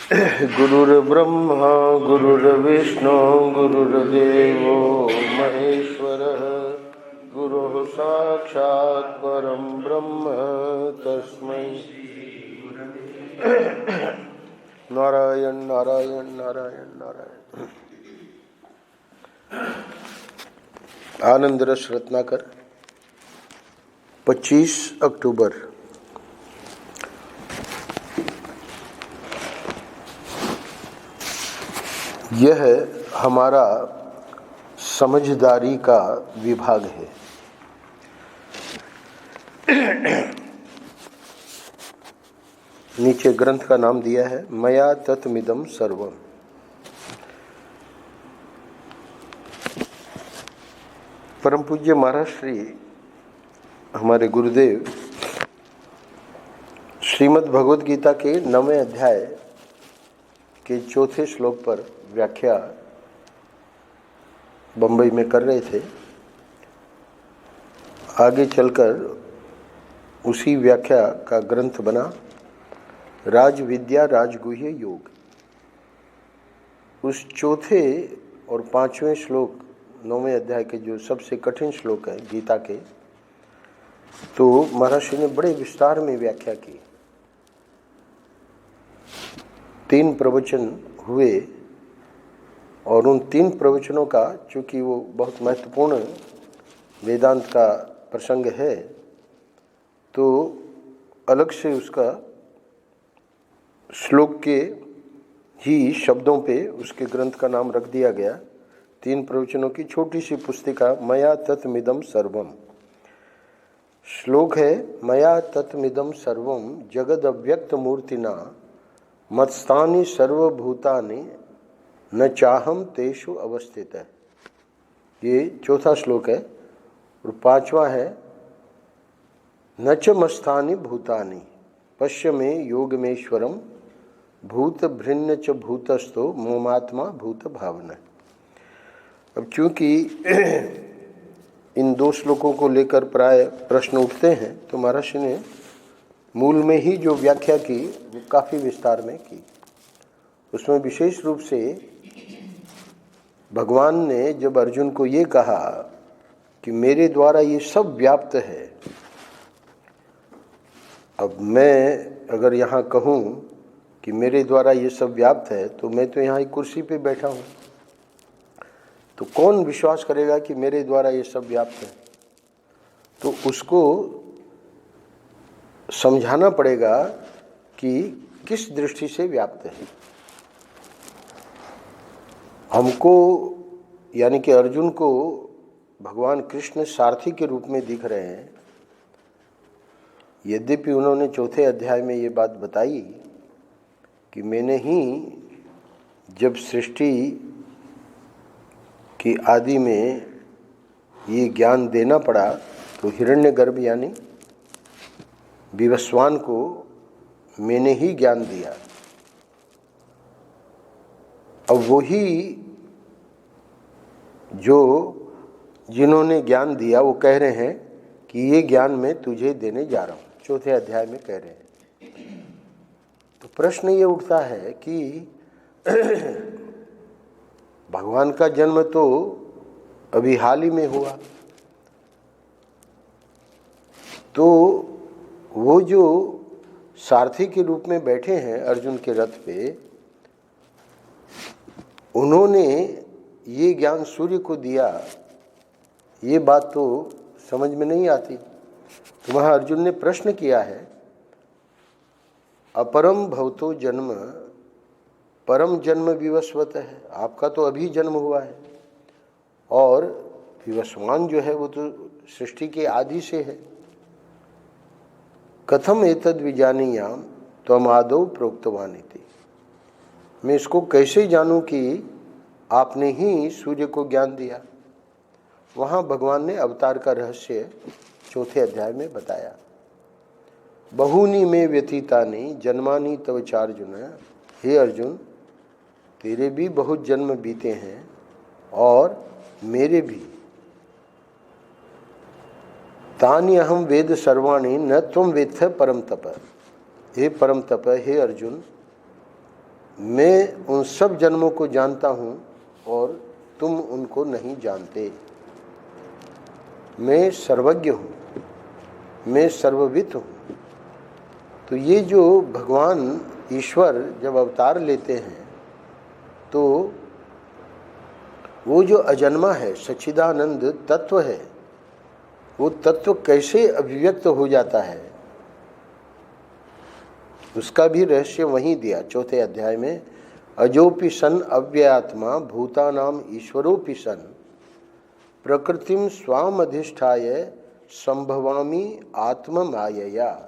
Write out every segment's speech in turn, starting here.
गुरुर्ब्रह्मा गुरुर्विष्णु गुरुर्देवो महेश्वरः गुरुः साक्षात् परं ब्रह्म तस्मै नारायण नारायण नारायण नारायण। आनंद रस रत्नाकर 25 अक्टूबर। यह हमारा समझदारी का विभाग है। नीचे ग्रंथ का नाम दिया है मया तत्मिदं सर्वम। परम पूज्य महाराज श्री हमारे गुरुदेव श्रीमद् भगवद गीता के 9वें अध्याय के 4थे श्लोक पर व्याख्या बंबई में कर रहे थे। आगे चलकर उसी व्याख्या का ग्रंथ बना राज विद्या राजगुह्य योग। उस 4थे और 5वें श्लोक 9वें अध्याय के जो सबसे कठिन श्लोक है गीता के, तो महर्षि ने बड़े विस्तार में व्याख्या की। 3 प्रवचन हुए और उन 3 प्रवचनों का, चूँकि वो बहुत महत्वपूर्ण वेदांत का प्रसंग है, तो अलग से उसका श्लोक के ही शब्दों पे उसके ग्रंथ का नाम रख दिया गया। 3 प्रवचनों की छोटी सी पुस्तिका मया तत्मिदं सर्वम। श्लोक है मया तत्मिदं सर्वम जगद अव्यक्त मूर्तिना मत्स्थानि सर्वभूतानि न चाहम तेषु अवस्थित है। ये 4था श्लोक है। और 5वां है न च मत्स्थानि भूतानि पश्य में योगमेश्वरम भूत भृन्न च भूतस्थो मोमात्मा भूत भावना। अब चूंकि इन 2 श्लोकों को लेकर प्राय प्रश्न उठते हैं, तो महर्षि ने मूल में ही जो व्याख्या की वो काफ़ी विस्तार में की। उसमें विशेष रूप से भगवान ने जब अर्जुन को ये कहा कि मेरे द्वारा ये सब व्याप्त है, अब मैं अगर यहाँ कहूँ कि मेरे द्वारा ये सब व्याप्त है, तो मैं तो यहाँ एक कुर्सी पे बैठा हूँ, तो कौन विश्वास करेगा कि मेरे द्वारा ये सब व्याप्त है? तो उसको समझाना पड़ेगा कि किस दृष्टि से व्याप्त है। हमको यानी कि अर्जुन को भगवान कृष्ण सारथी के रूप में दिख रहे हैं। यद्यपि उन्होंने 4थे अध्याय में ये बात बताई कि मैंने ही जब सृष्टि की आदि में ये ज्ञान देना पड़ा, तो हिरण्यगर्भ यानी विवस्वान को मैंने ही ज्ञान दिया। अब वही जो जिन्होंने ज्ञान दिया वो कह रहे हैं कि ये ज्ञान मैं तुझे देने जा रहा हूँ, 4थे अध्याय में कह रहे हैं। तो प्रश्न ये उठता है कि भगवान का जन्म तो अभी हाल ही में हुआ, तो वो जो सारथी के रूप में बैठे हैं अर्जुन के रथ पे, उन्होंने ये ज्ञान सूर्य को दिया, ये बात तो समझ में नहीं आती। तो वहाँ अर्जुन ने प्रश्न किया है अपरम भवतो जन्म परम जन्म विवस्वत है। आपका तो अभी जन्म हुआ है और विवस्वान जो है वो तो सृष्टि के आदि से है। कथम एतद् विजानीयाम त्वम् आदौ प्रोक्तवानिति। मैं इसको कैसे जानूं कि आपने ही सूर्य को ज्ञान दिया। वहाँ भगवान ने अवतार का रहस्य 4थे अध्याय में बताया। बहूनि में व्यतीतानि जन्मानि तव चार्जुन। हे अर्जुन, तेरे भी बहुत जन्म बीते हैं और मेरे भी। तानि अहम वेद सर्वाणि न त्वं वेत्थ परम तप। हे परम तप, हे अर्जुन, मैं उन सब जन्मों को जानता हूँ और तुम उनको नहीं जानते। मैं सर्वज्ञ हूँ, मैं सर्वविद हूँ। तो ये जो भगवान ईश्वर जब अवतार लेते हैं तो वो जो अजन्मा है, सच्चिदानंद तत्व है, वो तत्व कैसे अभिव्यक्त हो जाता है उसका भी रहस्य वहीं दिया 4थे अध्याय में। अजोपि सन अव्ययात्मा भूतानाम ईश्वरोपि सन प्रकृतिम स्वाम अधिष्ठाय संभवामि आत्ममायया।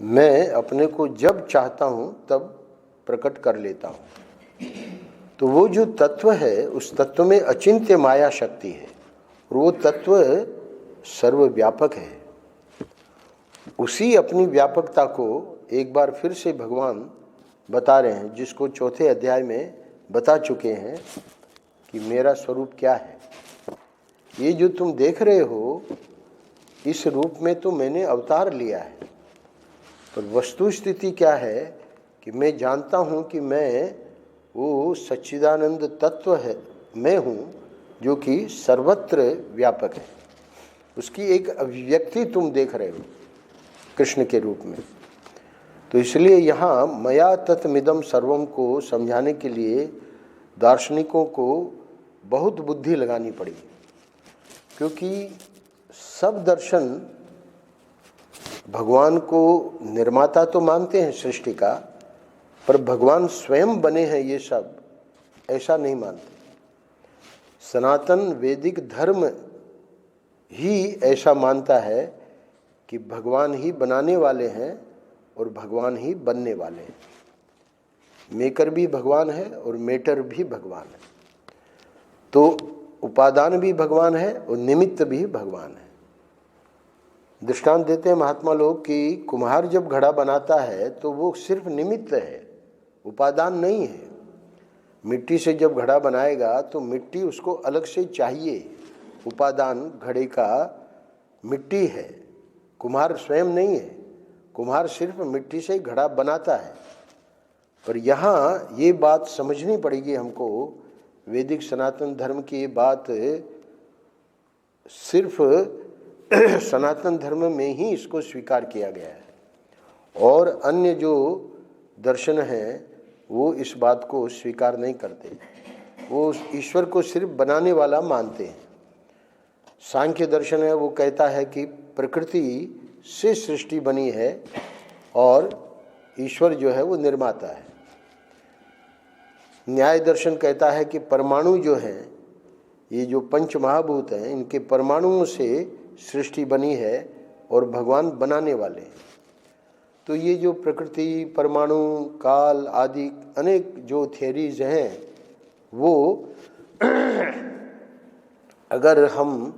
मैं अपने को जब चाहता हूँ तब प्रकट कर लेता हूँ। तो वो जो तत्व है उस तत्व में अचिंत्य माया शक्ति है और वो तत्व सर्वव्यापक है। उसी अपनी व्यापकता को एक बार फिर से भगवान बता रहे हैं, जिसको 4थे अध्याय में बता चुके हैं कि मेरा स्वरूप क्या है। ये जो तुम देख रहे हो इस रूप में तो मैंने अवतार लिया है, पर वस्तु स्थिति क्या है कि मैं जानता हूँ कि मैं वो सच्चिदानंद तत्व है, मैं हूँ जो कि सर्वत्र व्यापक है। उसकी एक अभिव्यक्ति तुम देख रहे हो कृष्ण के रूप में। तो इसलिए यहाँ मया तत्मिदम सर्वम को समझाने के लिए दार्शनिकों को बहुत बुद्धि लगानी पड़ी, क्योंकि सब दर्शन भगवान को निर्माता तो मानते हैं सृष्टि का, पर भगवान स्वयं बने हैं ये सब ऐसा नहीं मानते। सनातन वैदिक धर्म ही ऐसा मानता है कि भगवान ही बनाने वाले हैं और भगवान ही बनने वाले हैं। मेकर भी भगवान है और मेटर भी भगवान है। तो उपादान भी भगवान है और निमित्त भी भगवान है। दृष्टांत देते हैं महात्मा लोग कि कुम्हार जब घड़ा बनाता है तो वो सिर्फ निमित्त है, उपादान नहीं है। मिट्टी से जब घड़ा बनाएगा तो मिट्टी उसको अलग से चाहिए, उपादान घड़े का मिट्टी है, कुम्हार स्वयं नहीं है। कुम्हार सिर्फ मिट्टी से घड़ा बनाता है। पर यहाँ ये बात समझनी पड़ेगी हमको, वैदिक सनातन धर्म की ये बात सिर्फ सनातन धर्म में ही इसको स्वीकार किया गया है, और अन्य जो दर्शन हैं वो इस बात को स्वीकार नहीं करते। वो ईश्वर को सिर्फ बनाने वाला मानते हैं। सांख्य दर्शन है, वो कहता है कि प्रकृति से सृष्टि बनी है और ईश्वर जो है वो निर्माता है। न्याय दर्शन कहता है कि परमाणु जो हैं, ये जो पंच महाभूत हैं, इनके परमाणुओं से सृष्टि बनी है और भगवान बनाने वाले हैं। तो ये जो प्रकृति, परमाणु, काल आदि अनेक जो थियरीज हैं, वो अगर हम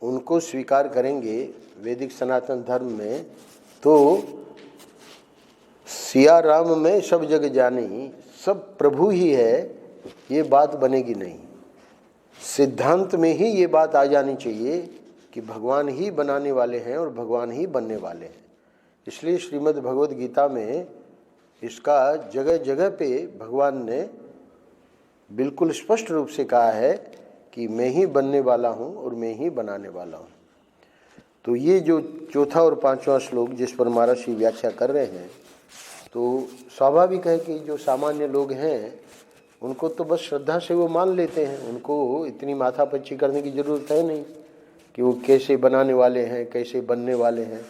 उनको स्वीकार करेंगे वैदिक सनातन धर्म में, तो सिया राम में सब जग जानी, सब प्रभु ही है, ये बात बनेगी नहीं। सिद्धांत में ही ये बात आ जानी चाहिए कि भगवान ही बनाने वाले हैं और भगवान ही बनने वाले हैं। इसलिए श्रीमद् भगवद गीता में इसका जगह जगह पे भगवान ने बिल्कुल स्पष्ट रूप से कहा है कि मैं ही बनने वाला हूँ और मैं ही बनाने वाला हूँ। तो ये जो 4था और 5वां श्लोक जिस पर महर्षि व्याख्या कर रहे हैं, तो स्वाभाविक है कि जो सामान्य लोग हैं उनको तो बस श्रद्धा से वो मान लेते हैं, उनको इतनी माथापच्ची करने की ज़रूरत है नहीं कि वो कैसे बनाने वाले हैं, कैसे बनने वाले हैं।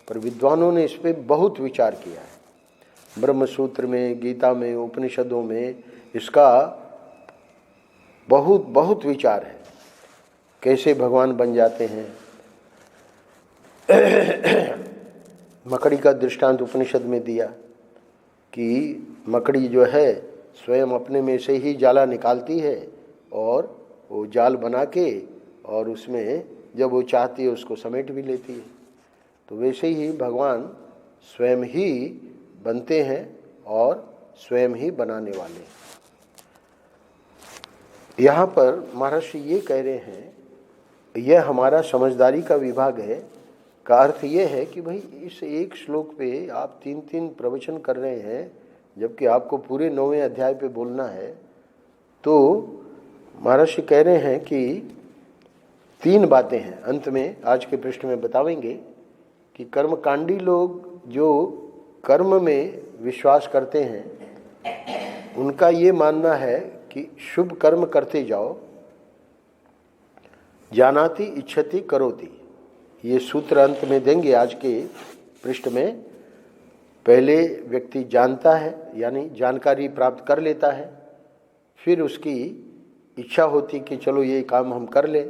पर विद्वानों ने इस पर बहुत विचार किया है। ब्रह्म सूत्र में, गीता में, उपनिषदों में इसका बहुत बहुत विचार है, कैसे भगवान बन जाते हैं। मकड़ी का दृष्टांत उपनिषद में दिया कि मकड़ी जो है स्वयं अपने में से ही जाला निकालती है और वो जाल बना के और उसमें जब वो चाहती है उसको समेट भी लेती है। तो वैसे ही भगवान स्वयं ही बनते हैं और स्वयं ही बनाने वाले हैं। यहाँ पर महर्षि ये कह रहे हैं, यह हमारा समझदारी का विभाग है, का अर्थ ये है कि भाई इस एक श्लोक पे आप 3-3 प्रवचन कर रहे हैं, जबकि आपको पूरे 9वें अध्याय पे बोलना है। तो महर्षि कह रहे हैं कि 3 बातें हैं, अंत में आज के पृष्ठ में बतावेंगे कि कर्मकांडी लोग जो कर्म में विश्वास करते हैं, उनका ये मानना है कि शुभ कर्म करते जाओ, जानाति इच्छति करोति। ये सूत्र अंत में देंगे आज के पृष्ठ में। पहले व्यक्ति जानता है, यानी जानकारी प्राप्त कर लेता है, फिर उसकी इच्छा होती कि चलो ये काम हम कर लें,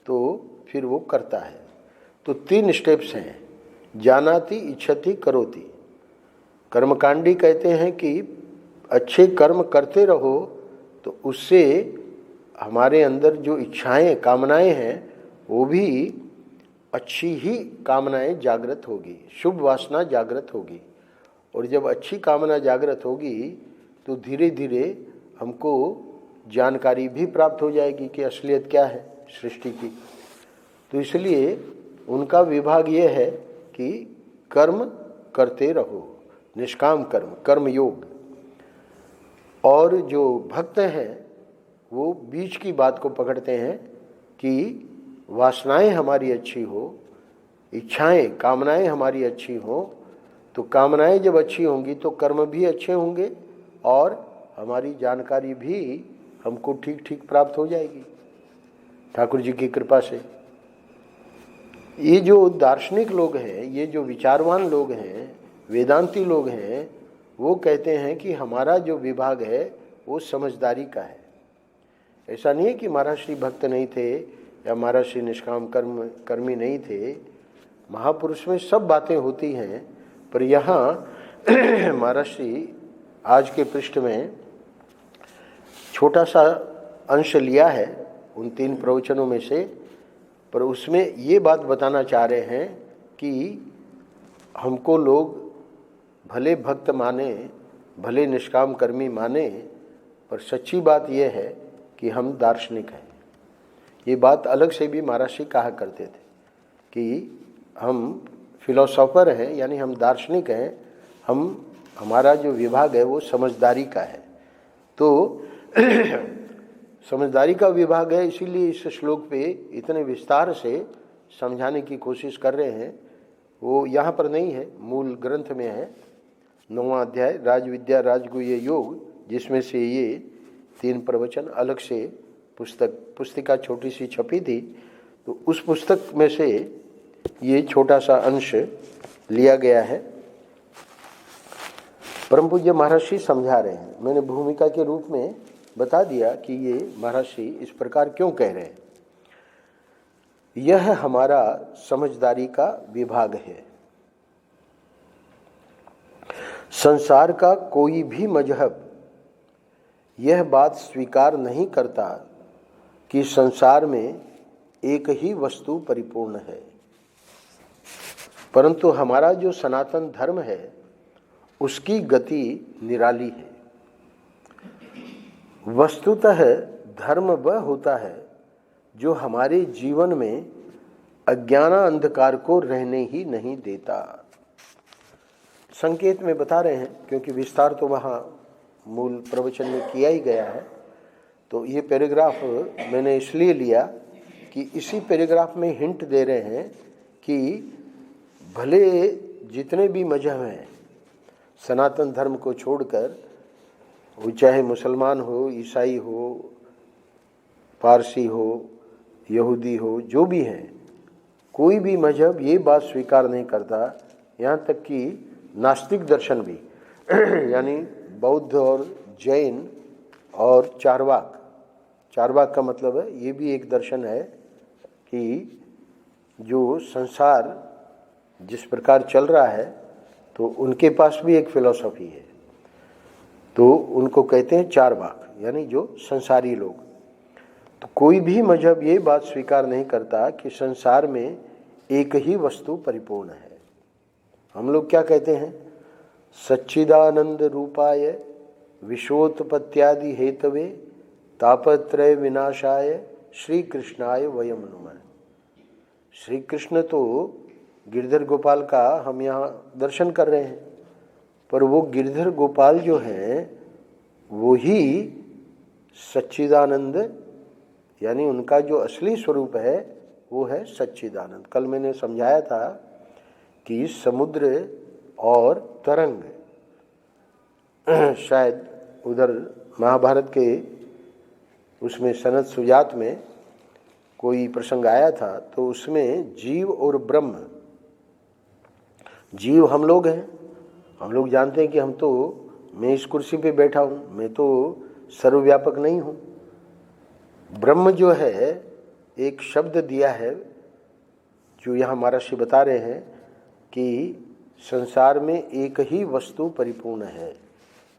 तो फिर वो करता है। तो 3 स्टेप्स हैं, जानाति इच्छति करोति। कर्मकांडी कहते हैं कि अच्छे कर्म करते रहो तो उससे हमारे अंदर जो इच्छाएं कामनाएं हैं वो भी अच्छी ही कामनाएं जागृत होगी, शुभ वासना जागृत होगी। और जब अच्छी कामना जागृत होगी तो धीरे धीरे हमको जानकारी भी प्राप्त हो जाएगी कि असलियत क्या है सृष्टि की। तो इसलिए उनका विभाग ये है कि कर्म करते रहो, निष्काम कर्म, कर्म योग। और जो भक्त हैं वो बीच की बात को पकड़ते हैं कि वासनाएं हमारी अच्छी हो, इच्छाएं कामनाएं हमारी अच्छी हो, तो कामनाएं जब अच्छी होंगी तो कर्म भी अच्छे होंगे और हमारी जानकारी भी हमको ठीक ठीक प्राप्त हो जाएगी ठाकुर जी की कृपा से। ये जो दार्शनिक लोग हैं, ये जो विचारवान लोग हैं, वेदांती लोग हैं, वो कहते हैं कि हमारा जो विभाग है वो समझदारी का है। ऐसा नहीं है कि महर्षि भक्त नहीं थे या महर्षि निष्काम कर्मी नहीं थे। महापुरुष में सब बातें होती हैं, पर यहाँ महर्षि आज के पृष्ठ में छोटा सा अंश लिया है उन 3 प्रवचनों में से, पर उसमें ये बात बताना चाह रहे हैं कि हमको लोग भले भक्त माने, भले निष्काम कर्मी माने, पर सच्ची बात यह है कि हम दार्शनिक हैं। ये बात अलग से भी महर्षि कहा करते थे कि हम फिलोसोफर हैं, यानी हम दार्शनिक हैं, हमारा जो विभाग है वो समझदारी का है। तो समझदारी का विभाग है, इसीलिए इस श्लोक पे इतने विस्तार से समझाने की कोशिश कर रहे हैं। वो यहाँ पर नहीं है, मूल ग्रंथ में है, 9वां अध्याय राजविद्या राजगुह्य योग, जिसमें से ये 3 प्रवचन अलग से पुस्तिका छोटी सी छपी थी, तो उस पुस्तक में से ये छोटा सा अंश लिया गया है। परम पूज्य महर्षि समझा रहे हैं। मैंने भूमिका के रूप में बता दिया कि ये महर्षि इस प्रकार क्यों कह रहे हैं। यह हमारा समझदारी का विभाग है। संसार का कोई भी मजहब यह बात स्वीकार नहीं करता कि संसार में एक ही वस्तु परिपूर्ण है, परंतु हमारा जो सनातन धर्म है उसकी गति निराली है। वस्तुतः धर्म वह होता है जो हमारे जीवन में अज्ञान अंधकार को रहने ही नहीं देता। संकेत में बता रहे हैं, क्योंकि विस्तार तो वहाँ मूल प्रवचन में किया ही गया है। तो ये पैराग्राफ मैंने इसलिए लिया कि इसी पैराग्राफ में हिंट दे रहे हैं कि भले जितने भी मजहब हैं, सनातन धर्म को छोड़कर, वो चाहे मुसलमान हो, ईसाई हो, पारसी हो, यहूदी हो, जो भी हैं, कोई भी मजहब ये बात स्वीकार नहीं करता, यहाँ तक कि नास्तिक दर्शन भी यानी बौद्ध और जैन और चारवाक का मतलब है, ये भी एक दर्शन है कि जो संसार जिस प्रकार चल रहा है तो उनके पास भी एक फिलॉसफी है। तो उनको कहते हैं चारवाक, यानी जो संसारी लोग। तो कोई भी मजहब ये बात स्वीकार नहीं करता कि संसार में एक ही वस्तु परिपूर्ण है। हम लोग क्या कहते हैं? सच्चिदानंद रूपाय विश्वोत्पत्त्यादि हेतवे तापत्रय विनाशाय श्री कृष्णाय वयम नुमः। श्री कृष्ण तो गिरधर गोपाल का हम यहाँ दर्शन कर रहे हैं, पर वो गिरधर गोपाल जो हैं वो ही सच्चिदानंद, यानी उनका जो असली स्वरूप है वो है सच्चिदानंद। कल मैंने समझाया था कि समुद्र और तरंग, शायद उधर महाभारत के उसमें सनद सुजात में कोई प्रसंग आया था, तो उसमें जीव और ब्रह्म, जीव हम लोग हैं, हम लोग जानते हैं कि मैं इस कुर्सी पे बैठा हूँ, मैं तो सर्वव्यापक नहीं हूँ। ब्रह्म जो है एक शब्द दिया है जो यहाँ महर्षि बता रहे हैं कि संसार में एक ही वस्तु परिपूर्ण है,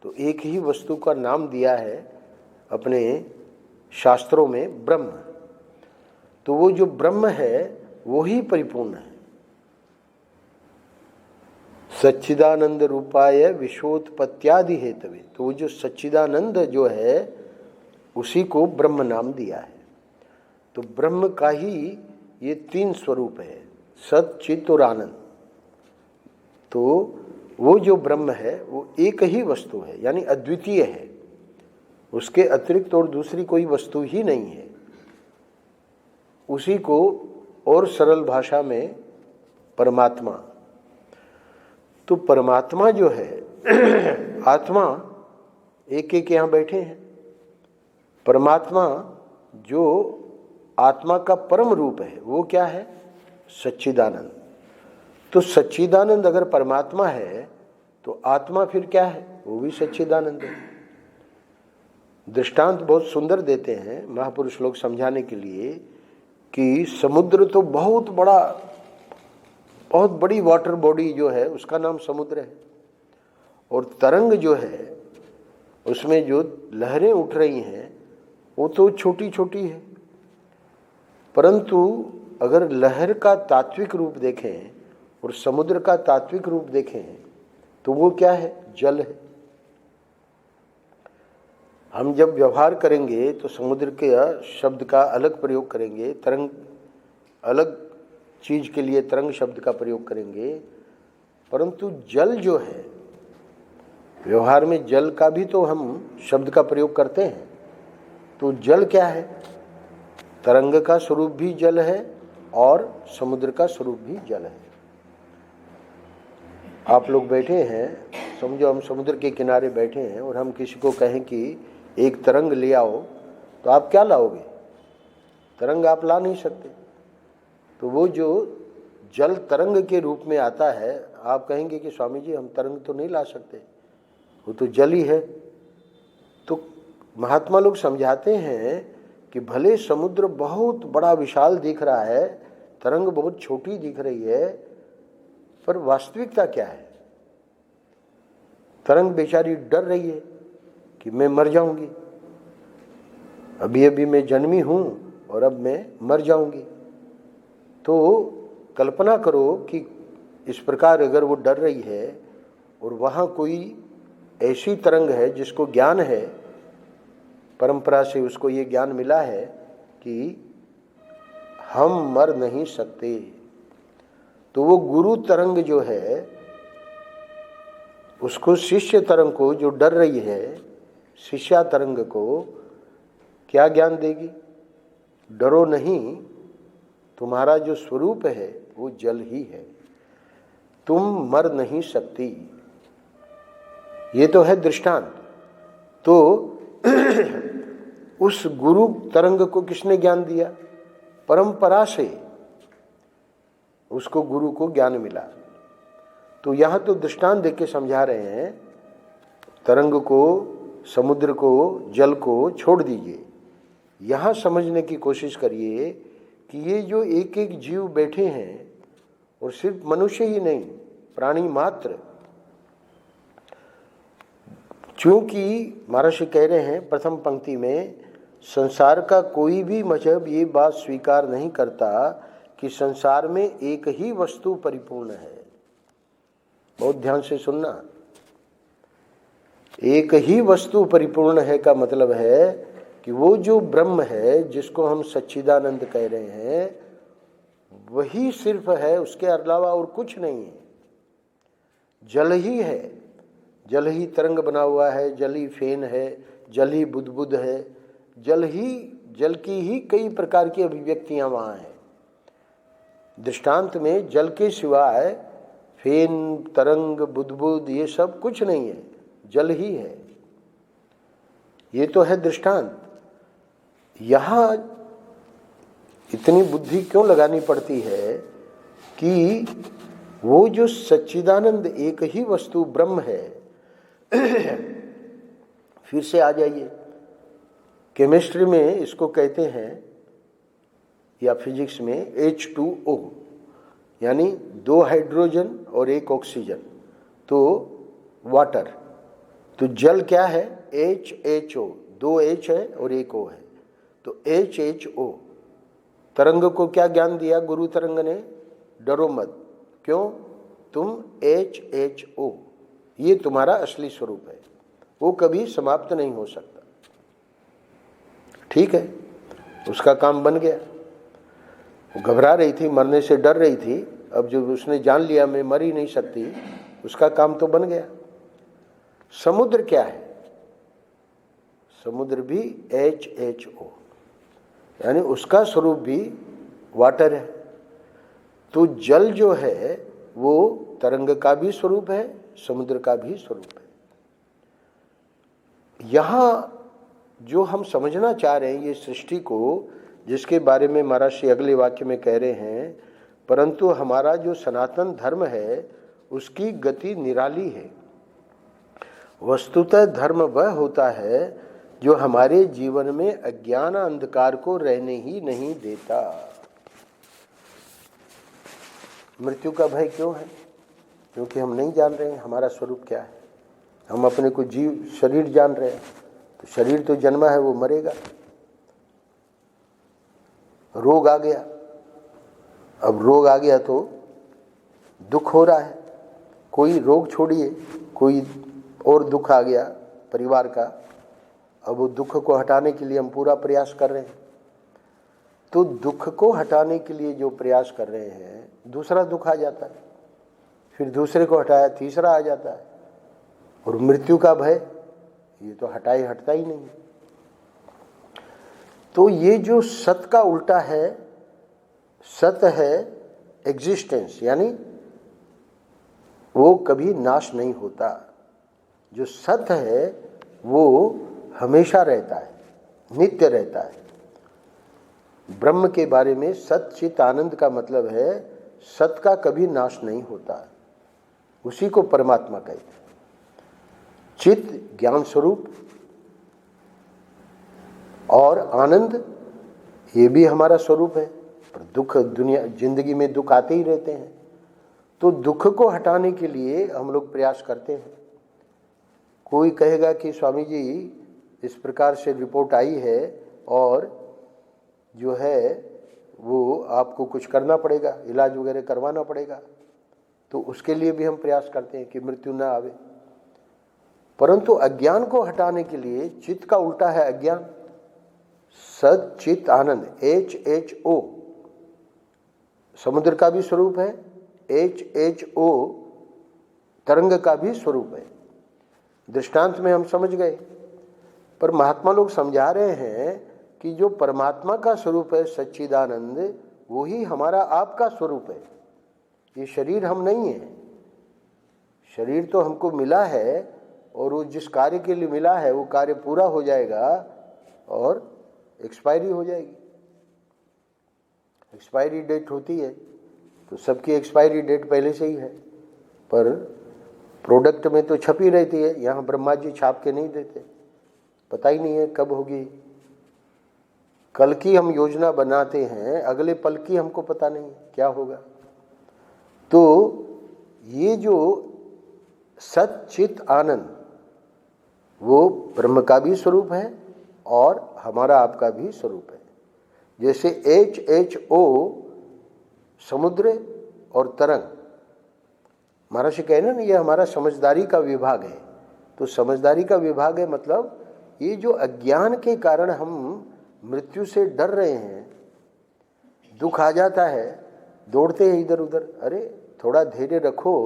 तो एक ही वस्तु का नाम दिया है अपने शास्त्रों में ब्रह्म। तो वो जो ब्रह्म है वो ही परिपूर्ण है। सच्चिदानंद रूपाय विश्वोत्पत्त्यादि हेतवे, तो वो जो सच्चिदानंद जो है उसी को ब्रह्म नाम दिया है। तो ब्रह्म का ही ये तीन स्वरूप है, सत चित और आनंद। तो वो जो ब्रह्म है वो एक ही वस्तु है, यानी अद्वितीय है, उसके अतिरिक्त और दूसरी कोई वस्तु ही नहीं है। उसी को और सरल भाषा में परमात्मा, तो परमात्मा जो है आत्मा एक एक यहाँ बैठे हैं, परमात्मा जो आत्मा का परम रूप है वो क्या है? सच्चिदानंद। तो सच्चिदानंद अगर परमात्मा है तो आत्मा फिर क्या है? वो भी सच्चिदानंद है। दृष्टांत बहुत सुंदर देते हैं महापुरुष लोग समझाने के लिए कि समुद्र तो बहुत बड़ी वाटर बॉडी जो है उसका नाम समुद्र है, और तरंग जो है उसमें जो लहरें उठ रही हैं वो तो छोटी छोटी है, परंतु अगर लहर का तात्विक रूप देखें और समुद्र का तात्विक रूप देखें तो वो क्या है? जल है। हम जब व्यवहार करेंगे तो समुद्र के शब्द का अलग प्रयोग करेंगे, तरंग अलग चीज के लिए तरंग शब्द का प्रयोग करेंगे, परंतु जल जो है व्यवहार में जल का भी तो हम शब्द का प्रयोग करते हैं। तो जल क्या है? तरंग का स्वरूप भी जल है और समुद्र का स्वरूप भी जल है। आप लोग बैठे हैं, समझो हम समुद्र के किनारे बैठे हैं और हम किसी को कहें कि एक तरंग ले आओ, तो आप क्या लाओगे? तरंग आप ला नहीं सकते। तो वो जो जल तरंग के रूप में आता है, आप कहेंगे कि स्वामी जी हम तरंग तो नहीं ला सकते, वो तो जल ही है। तो महात्मा लोग समझाते हैं कि भले समुद्र बहुत बड़ा विशाल दिख रहा है, तरंग बहुत छोटी दिख रही है, पर वास्तविकता क्या है? तरंग बेचारी डर रही है कि मैं मर जाऊंगी, अभी अभी मैं जन्मी हूं और अब मैं मर जाऊंगी। तो कल्पना करो कि इस प्रकार अगर वो डर रही है और वहाँ कोई ऐसी तरंग है जिसको ज्ञान है, परंपरा से उसको ये ज्ञान मिला है कि हम मर नहीं सकते, तो वो गुरु तरंग जो है उसको शिष्य तरंग को जो डर रही है, शिष्या तरंग को क्या ज्ञान देगी? डरो नहीं, तुम्हारा जो स्वरूप है वो जल ही है, तुम मर नहीं सकती। ये तो है दृष्टांत। तो उस गुरु तरंग को किसने ज्ञान दिया? परंपरा से उसको गुरु को ज्ञान मिला। तो यहाँ तो दृष्टांत देके समझा रहे हैं, तरंग को, समुद्र को, जल को छोड़ दीजिए, यहाँ समझने की कोशिश करिए कि ये जो एक एक जीव बैठे हैं, और सिर्फ मनुष्य ही नहीं, प्राणी मात्र, क्योंकि महर्षि कह रहे हैं प्रथम पंक्ति में, संसार का कोई भी मजहब ये बात स्वीकार नहीं करता कि संसार में एक ही वस्तु परिपूर्ण है। बहुत ध्यान से सुनना, एक ही वस्तु परिपूर्ण है का मतलब है कि वो जो ब्रह्म है जिसको हम सच्चिदानंद कह रहे हैं, वही सिर्फ है, उसके अलावा और कुछ नहीं है। जल ही है, जल ही तरंग बना हुआ है, जल ही फेन है, जल ही बुदबुद है, जल की ही कई प्रकार की अभिव्यक्तियां वहाँ हैं। दृष्टांत में जल के सिवाय फेन, तरंग, बुदबुद ये सब कुछ नहीं है, जल ही है। ये तो है दृष्टांत। यहाँ इतनी बुद्धि क्यों लगानी पड़ती है कि वो जो सच्चिदानंद एक ही वस्तु ब्रह्म है, फिर से आ जाइए, केमिस्ट्री में इसको कहते हैं या फिजिक्स में H2O, यानी 2 हाइड्रोजन और 1 ऑक्सीजन, तो वाटर। तो जल क्या है? HHO, 2 H है और 1 O है, तो HHO। तरंग को क्या ज्ञान दिया गुरु तरंग ने? डरो मत, क्यों? तुम HHO, ये तुम्हारा असली स्वरूप है, वो कभी समाप्त नहीं हो सकता। ठीक है, उसका काम बन गया। वो घबरा रही थी, मरने से डर रही थी, अब जब उसने जान लिया मैं मर ही नहीं सकती, उसका काम तो बन गया। समुद्र क्या है? समुद्र भी HHO, यानी उसका स्वरूप भी वाटर है। तो जल जो है वो तरंग का भी स्वरूप है, समुद्र का भी स्वरूप है। यहाँ जो हम समझना चाह रहे हैं ये सृष्टि को, जिसके बारे में महाराज श्री अगले वाक्य में कह रहे हैं, परंतु हमारा जो सनातन धर्म है उसकी गति निराली है। वस्तुतः धर्म वह होता है जो हमारे जीवन में अज्ञान अंधकार को रहने ही नहीं देता। मृत्यु का भय क्यों है? क्योंकि हम नहीं जान रहे हैं हमारा स्वरूप क्या है। हम अपने को जीव शरीर जान रहे हैं, तो शरीर तो जन्मा है, वो मरेगा। रोग आ गया, अब रोग आ गया तो दुख हो रहा है। कोई रोग छोड़िए, कोई और दुख आ गया परिवार का, अब वो दुख को हटाने के लिए हम पूरा प्रयास कर रहे हैं। तो दुख को हटाने के लिए जो प्रयास कर रहे हैं, दूसरा दुख आ जाता है, फिर दूसरे को हटाया तीसरा आ जाता है। और मृत्यु का भय, ये तो हटता ही नहीं। तो ये जो सत का उल्टा है, सत है एग्जिस्टेंस, यानी वो कभी नाश नहीं होता। जो सत है वो हमेशा रहता है, नित्य रहता है। ब्रह्म के बारे में सत चित आनंद का मतलब है सत का कभी नाश नहीं होता, उसी को परमात्मा कहते हैं। चित ज्ञान स्वरूप और आनंद ये भी हमारा स्वरूप है। पर दुख, दुनिया जिंदगी में दुख आते ही रहते हैं, तो दुख को हटाने के लिए हम लोग प्रयास करते हैं। कोई कहेगा कि स्वामी जी इस प्रकार से रिपोर्ट आई है और जो है वो आपको कुछ करना पड़ेगा, इलाज वगैरह करवाना पड़ेगा, तो उसके लिए भी हम प्रयास करते हैं कि मृत्यु ना आवे। परंतु अज्ञान को हटाने के लिए चित्त का उल्टा है अज्ञान। सत चित आनंद, HHO समुद्र का भी स्वरूप है, HHO तरंग का भी स्वरूप है। दृष्टांत में हम समझ गए, पर महात्मा लोग समझा रहे हैं कि जो परमात्मा का स्वरूप है सच्चिदानंद, वो ही हमारा आपका स्वरूप है। ये शरीर हम नहीं है। शरीर तो हमको मिला है और वो जिस कार्य के लिए मिला है वो कार्य पूरा हो जाएगा और एक्सपायरी हो जाएगी। एक्सपायरी डेट होती है तो सबकी एक्सपायरी डेट पहले से ही है, पर प्रोडक्ट में तो छपी रहती है। यहाँ ब्रह्मा जी छाप के नहीं देते, पता ही नहीं है कब होगी। कल की हम योजना बनाते हैं, अगले पल की हमको पता नहीं क्या होगा। तो ये जो सत चित आनंद वो ब्रह्म का भी स्वरूप है और हमारा आपका भी स्वरूप है। जैसे HHO समुद्र और तरंग, महाराज कहना ना ये हमारा समझदारी का विभाग है। तो समझदारी का विभाग है मतलब ये जो अज्ञान के कारण हम मृत्यु से डर रहे हैं, दुख आ जाता है, दौड़ते हैं इधर उधर। अरे थोड़ा धैर्य रखो,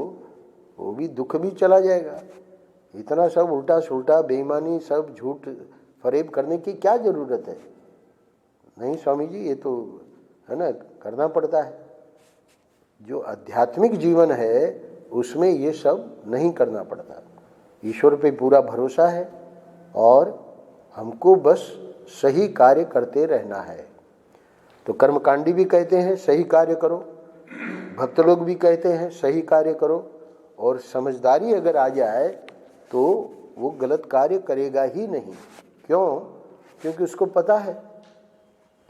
वो भी दुख भी चला जाएगा। इतना सब उल्टा सुल्टा बेईमानी सब झूठ फरेब करने की क्या ज़रूरत है? नहीं स्वामी जी, ये तो है ना, करना पड़ता है। जो आध्यात्मिक जीवन है उसमें ये सब नहीं करना पड़ता। ईश्वर पे पूरा भरोसा है और हमको बस सही कार्य करते रहना है। तो कर्मकांडी भी कहते हैं सही कार्य करो, भक्त लोग भी कहते हैं सही कार्य करो, और समझदारी अगर आ जाए तो वो गलत कार्य करेगा ही नहीं। क्यों? क्योंकि उसको पता है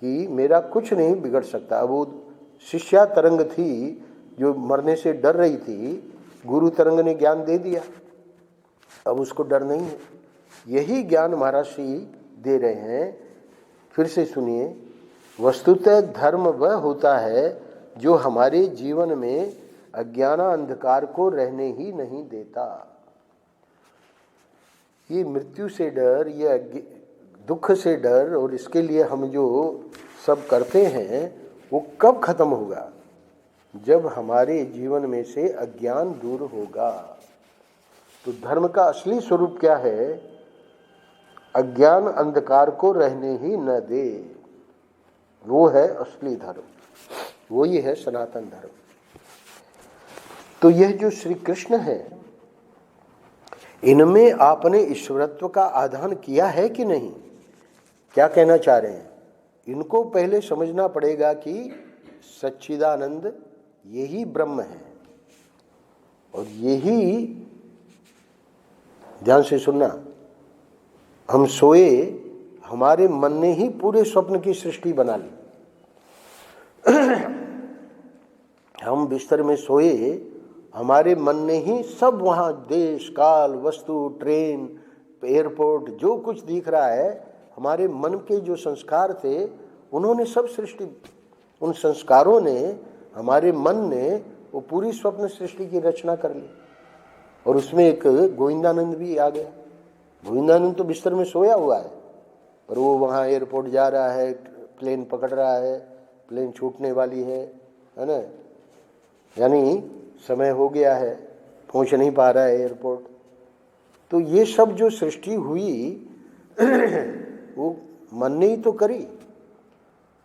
कि मेरा कुछ नहीं बिगड़ सकता। अब वो शिष्या तरंग थी जो मरने से डर रही थी, गुरु तरंग ने ज्ञान दे दिया, अब उसको डर नहीं है। यही ज्ञान महाराज श्री दे रहे हैं। फिर से सुनिए, वस्तुतः धर्म वह होता है जो हमारे जीवन में अज्ञान अंधकार को रहने ही नहीं देता। ये मृत्यु से डर, ये दुख से डर, और इसके लिए हम जो सब करते हैं वो कब खत्म होगा? जब हमारे जीवन में से अज्ञान दूर होगा। तो धर्म का असली स्वरूप क्या है? अज्ञान अंधकार को रहने ही न दे, वो है असली धर्म, वो ही है सनातन धर्म। तो यह जो श्री कृष्ण है, इनमें आपने ईश्वरत्व का आधान किया है कि नहीं? क्या कहना चाह रहे हैं? इनको पहले समझना पड़ेगा कि सच्चिदानंद यही ब्रह्म है, और यही, ध्यान से सुनना, हम सोए, हमारे मन ने ही पूरे स्वप्न की सृष्टि बना ली। हम बिस्तर में सोए, हमारे मन ने ही सब वहाँ देश काल वस्तु ट्रेन एयरपोर्ट जो कुछ दिख रहा है, हमारे मन के जो संस्कार थे उन्होंने सब सृष्टि, उन संस्कारों ने, हमारे मन ने वो पूरी स्वप्न सृष्टि की रचना कर ली। और उसमें एक गोविंदानंद भी आ गया। गोविंदानंद तो बिस्तर में सोया हुआ है, पर वो वहाँ एयरपोर्ट जा रहा है, प्लेन पकड़ रहा है, प्लेन छूटने वाली है ना, यानी समय हो गया है, पहुँच नहीं पा रहा है एयरपोर्ट। तो ये सब जो सृष्टि हुई वो मन ने ही तो करी।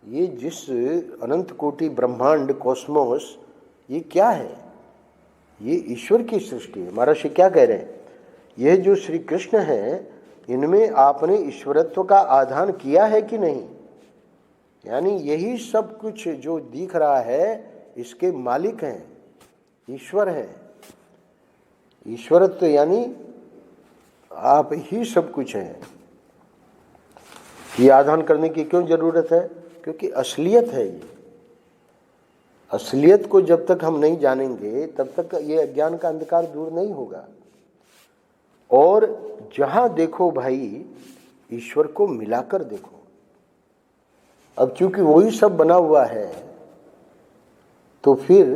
ये जिस अनंत कोटि ब्रह्मांड कॉस्मोस, ये क्या है? ये ईश्वर की सृष्टि है। महाराज क्या कह रहे हैं? यह जो श्री कृष्ण है, इनमें आपने ईश्वरत्व का आधान किया है कि नहीं? यानी यही सब कुछ जो दिख रहा है इसके मालिक हैं, ईश्वर है। ईश्वरत्व यानी आप ही सब कुछ हैं। ये आधान करने की क्यों जरूरत है? क्योंकि असलियत है ये। असलियत को जब तक हम नहीं जानेंगे तब तक ये अज्ञान का अंधकार दूर नहीं होगा। और जहां देखो भाई, ईश्वर को मिलाकर देखो। अब चूंकि वही सब बना हुआ है, तो फिर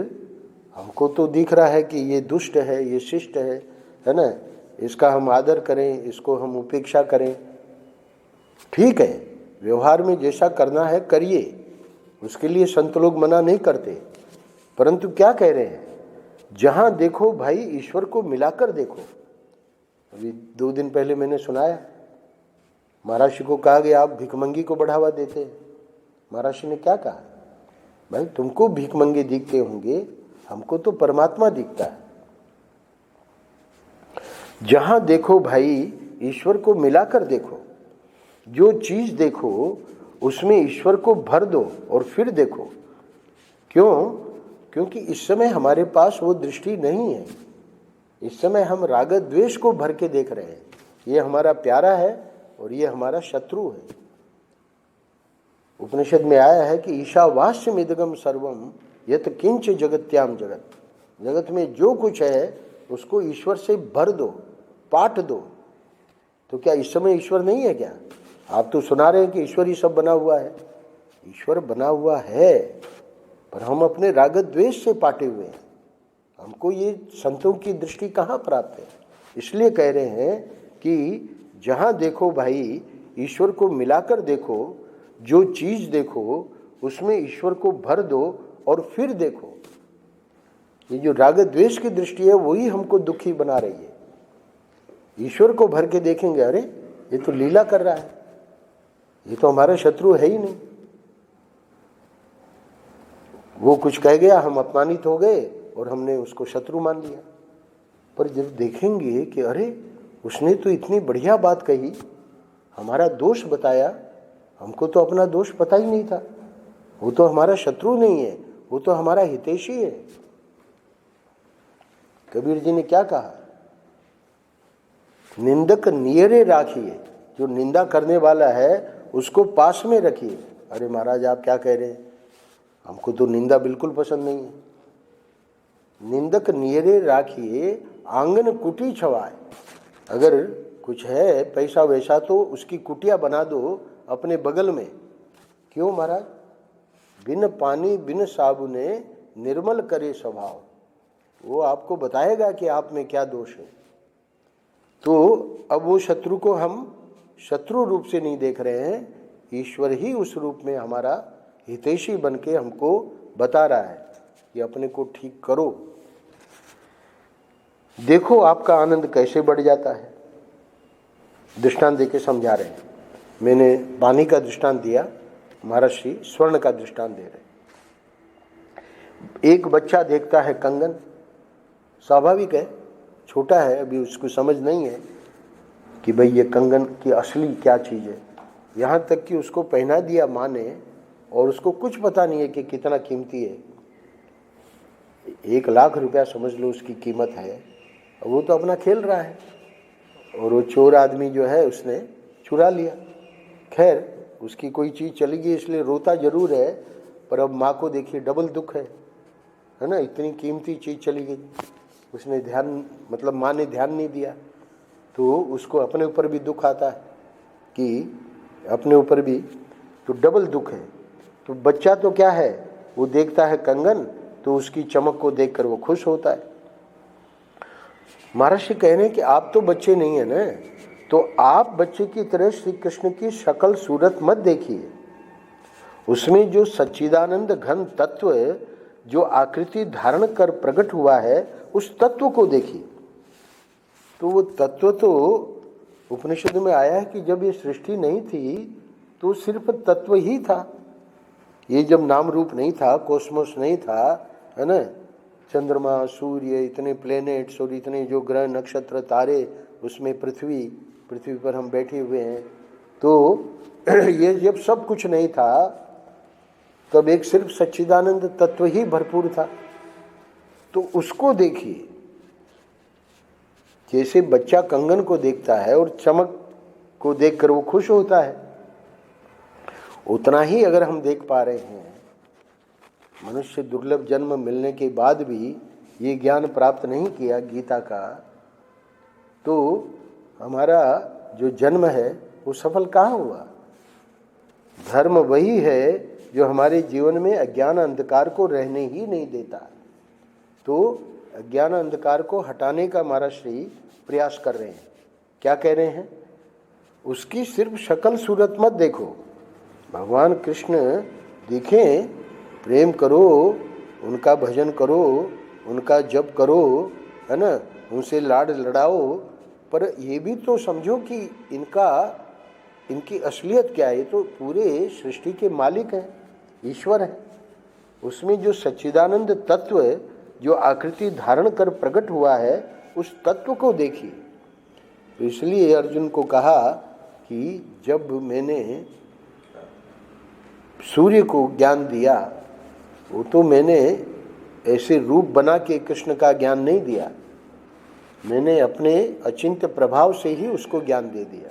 हमको तो दिख रहा है कि ये दुष्ट है, ये शिष्ट है ना, इसका हम आदर करें, इसको हम उपेक्षा करें। ठीक है, व्यवहार में जैसा करना है करिए, उसके लिए संत लोग मना नहीं करते। परंतु क्या कह रहे हैं? जहां देखो भाई ईश्वर को मिलाकर देखो। अभी 2 दिन पहले मैंने सुनाया, महाराज को कहा गया आप भिखमंगी को बढ़ावा देते हैं। महाराज ने क्या कहा? भाई तुमको भिखमंगे दिखते होंगे, हमको तो परमात्मा दिखता है। जहां देखो भाई ईश्वर को मिलाकर देखो। जो चीज देखो उसमें ईश्वर को भर दो और फिर देखो। क्यों? क्योंकि इस समय हमारे पास वो दृष्टि नहीं है। इस समय हम राग द्वेष को भर के देख रहे हैं। ये हमारा प्यारा है और ये हमारा शत्रु है। उपनिषद में आया है कि ईशावास्यम इदगम सर्वम यत किंच जगत्याम जगत। जगत में जो कुछ है उसको ईश्वर से भर दो, पाट दो। तो क्या इस समय ईश्वर नहीं है क्या? आप तो सुना रहे हैं कि ईश्वर ही सब बना हुआ है। ईश्वर बना हुआ है, पर हम अपने राग द्वेष से पाटे हुए हैं। हमको ये संतों की दृष्टि कहाँ प्राप्त है? इसलिए कह रहे हैं कि जहाँ देखो भाई ईश्वर को मिलाकर देखो। जो चीज़ देखो उसमें ईश्वर को भर दो और फिर देखो। ये जो राग द्वेष की दृष्टि है वही हमको दुखी बना रही है। ईश्वर को भर के देखेंगे, अरे ये तो लीला कर रहा है, ये तो हमारा शत्रु है ही नहीं। वो कुछ कह गया, हम अपमानित हो गए और हमने उसको शत्रु मान लिया। पर जब देखेंगे कि अरे उसने तो इतनी बढ़िया बात कही, हमारा दोष बताया, हमको तो अपना दोष पता ही नहीं था, वो तो हमारा शत्रु नहीं है, वो तो हमारा हितैषी है। कबीर जी ने क्या कहा, निंदक नियरे राखिए, जो निंदा करने वाला है उसको पास में रखिए। अरे महाराज आप क्या कह रहे हैं, हमको तो निंदा बिल्कुल पसंद नहीं है। निंदक नियरे राखिए आंगन कुटी छवाए। अगर कुछ है पैसा वैसा तो उसकी कुटिया बना दो अपने बगल में। क्यों महाराज, बिन पानी बिन साबुने निर्मल करे स्वभाव। वो आपको बताएगा कि आप में क्या दोष है। तो अब वो शत्रु को हम शत्रु रूप से नहीं देख रहे हैं, ईश्वर ही उस रूप में हमारा हितैषी बन के हमको बता रहा है कि अपने को ठीक करो। देखो आपका आनंद कैसे बढ़ जाता है। दृष्टांत देके समझा रहे हैं। मैंने वाणी का दृष्टांत दिया, महाराज श्री स्वर्ण का दृष्टांत दे रहे। एक बच्चा देखता है कंगन, स्वाभाविक है, छोटा है, अभी उसको समझ नहीं है कि भाई ये कंगन की असली क्या चीज़ है। यहाँ तक कि उसको पहना दिया माँ ने और उसको कुछ पता नहीं है कि कितना कीमती है। 1,00,000 रुपया समझ लो उसकी कीमत है। वो तो अपना खेल रहा है और वो चोर आदमी जो है उसने चुरा लिया। खैर उसकी कोई चीज़ चली गई इसलिए रोता जरूर है, पर अब माँ को देखिए डबल दुख है ना, इतनी कीमती चीज़ चली गई। उसने ध्यान, मतलब माँ ने ध्यान नहीं दिया, तो उसको अपने ऊपर भी दुख आता है कि अपने ऊपर भी तो डबल दुख है। तो बच्चा तो क्या है, वो देखता है कंगन तो उसकी चमक को देखकर वो खुश होता है। महाराज जी कह रहे हैं कि आप तो बच्चे नहीं है ना, तो आप बच्चे की तरह श्री कृष्ण की शक्ल सूरत मत देखिए। उसमें जो सच्चिदानंद घन तत्व जो आकृति धारण कर प्रकट हुआ है उस तत्व को देखिए। तो वो तत्व तो उपनिषद में आया है कि जब ये सृष्टि नहीं थी तो सिर्फ तत्व ही था। ये जब नाम रूप नहीं था, कॉस्मोस नहीं था, है ना, चंद्रमा सूर्य इतने प्लेनेट्स और इतने जो ग्रह नक्षत्र तारे, उसमें पृथ्वी पर हम बैठे हुए हैं, तो ये जब सब कुछ नहीं था तब एक सिर्फ सच्चिदानंद तत्व ही भरपूर था। तो उसको देखिए, जैसे बच्चा कंगन को देखता है और चमक को देखकर वो खुश होता है, उतना ही अगर हम देख पा रहे हैं, मनुष्य दुर्लभ जन्म मिलने के बाद भी ये ज्ञान प्राप्त नहीं किया गीता का, तो हमारा जो जन्म है वो सफल कहाँ हुआ। धर्म वही है जो हमारे जीवन में अज्ञान अंधकार को रहने ही नहीं देता। तो अज्ञान अंधकार को हटाने का महाराज श्री प्रयास कर रहे हैं। क्या कह रहे हैं, उसकी सिर्फ शक्ल सूरत मत देखो। भगवान कृष्ण दिखें, प्रेम करो, उनका भजन करो, उनका जप करो, है ना, उनसे लाड लड़ाओ, पर ये भी तो समझो कि इनकी असलियत क्या है। ये तो पूरे सृष्टि के मालिक हैं, ईश्वर है। उसमें जो सच्चिदानंद तत्व जो आकृति धारण कर प्रकट हुआ है उस तत्व को देखिए। तो इसलिए अर्जुन को कहा कि जब मैंने सूर्य को ज्ञान दिया, वो तो मैंने ऐसे रूप बना के कृष्ण का ज्ञान नहीं दिया, मैंने अपने अचिंत्य प्रभाव से ही उसको ज्ञान दे दिया।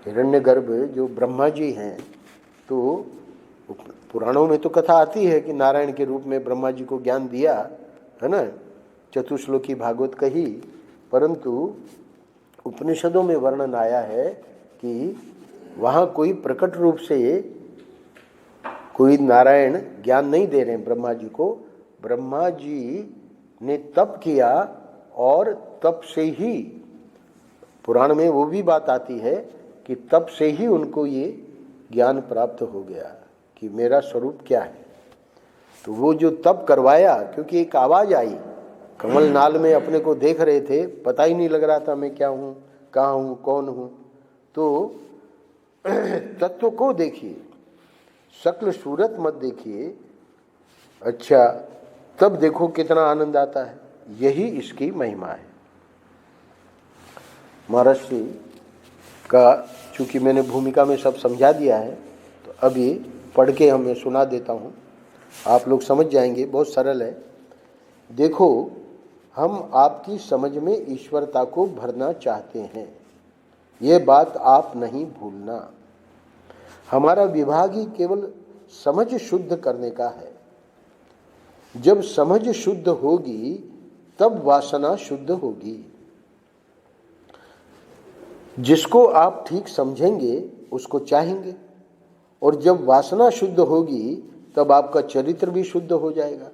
हिरण्यगर्भ जो ब्रह्मा जी हैं, तो पुराणों में तो कथा आती है कि नारायण के रूप में ब्रह्मा जी को ज्ञान दिया, है ना, चतुश्लोकी भागवत कही, परंतु उपनिषदों में वर्णन आया है कि वहाँ कोई प्रकट रूप से कोई नारायण ज्ञान नहीं दे रहे हैं ब्रह्मा जी को। ब्रह्मा जी ने तप किया और तप से ही, पुराण में वो भी बात आती है कि तप से ही उनको ये ज्ञान प्राप्त हो गया कि मेरा स्वरूप क्या है। तो वो जो तप करवाया, क्योंकि एक आवाज आई, कमल नाल में अपने को देख रहे थे, पता ही नहीं लग रहा था मैं क्या हूँ, कहाँ हूँ, कौन हूँ। तो तत्व को देखिए, शक्ल सूरत मत देखिए। अच्छा, तब देखो कितना आनंद आता है। यही इसकी महिमा है। महर्षि का चूंकि मैंने भूमिका में सब समझा दिया है, तो अभी पढ़ के हमें सुना देता हूँ, आप लोग समझ जाएंगे। बहुत सरल है। देखो, हम आपकी समझ में ईश्वरता को भरना चाहते हैं, ये बात आप नहीं भूलना। हमारा विभाग ही केवल समझ शुद्ध करने का है। जब समझ शुद्ध होगी तब वासना शुद्ध होगी। जिसको आप ठीक समझेंगे उसको चाहेंगे, और जब वासना शुद्ध होगी तब आपका चरित्र भी शुद्ध हो जाएगा।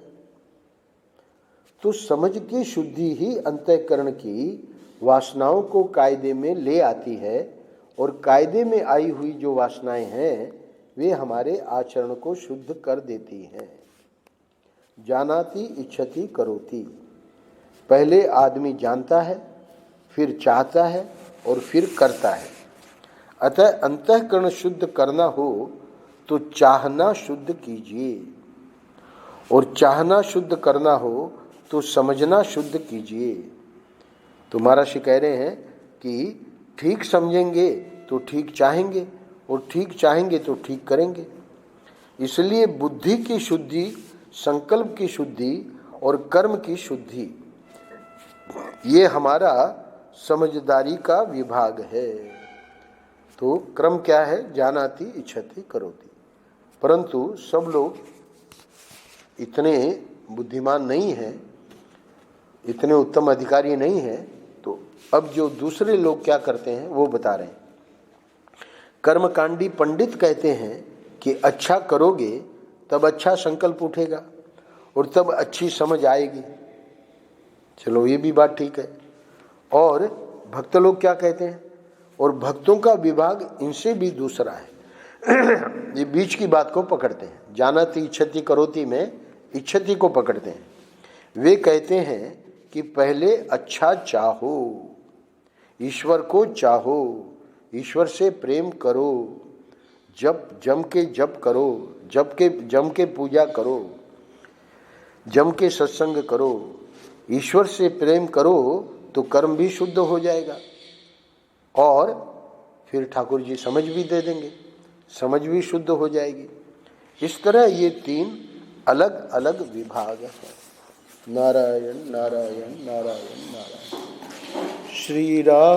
तो समझ की शुद्धि ही अंतःकरण की वासनाओं को कायदे में ले आती है, और कायदे में आई हुई जो वासनाएं हैं वे हमारे आचरण को शुद्ध कर देती हैं। जानाति इच्छति करोति। पहले आदमी जानता है, फिर चाहता है और फिर करता है। अतः अंतःकरण शुद्ध करना हो तो चाहना शुद्ध कीजिए, और चाहना शुद्ध करना हो तो समझना शुद्ध कीजिए। तो महर्षि कह रहे हैं कि ठीक समझेंगे तो ठीक चाहेंगे, और ठीक चाहेंगे तो ठीक करेंगे। इसलिए बुद्धि की शुद्धि, संकल्प की शुद्धि और कर्म की शुद्धि, ये हमारा समझदारी का विभाग है। तो क्रम क्या है? जानाति इच्छति करोति। परंतु सब लोग इतने बुद्धिमान नहीं हैं, इतने उत्तम अधिकारी नहीं हैं। तो अब जो दूसरे लोग क्या करते हैं वो बता रहे हैं। कर्मकांडी पंडित कहते हैं कि अच्छा करोगे तब अच्छा संकल्प उठेगा और तब अच्छी समझ आएगी। चलो ये भी बात ठीक है। और भक्त लोग क्या कहते हैं? और भक्तों का विभाग इनसे भी दूसरा है। ये बीच की बात को पकड़ते हैं। जानाति इच्छति करोति में इच्छति को पकड़ते हैं। वे कहते हैं कि पहले अच्छा चाहो, ईश्वर को चाहो, ईश्वर से प्रेम करो, जम के जप करो, जम के पूजा करो, जम के सत्संग करो, ईश्वर से प्रेम करो तो कर्म भी शुद्ध हो जाएगा, और फिर ठाकुर जी समझ भी दे देंगे, समझ भी शुद्ध हो जाएगी। इस तरह ये तीन अलग अलग विभाग हैं। नारायण नारायण नारायण नारायण। श्री राम।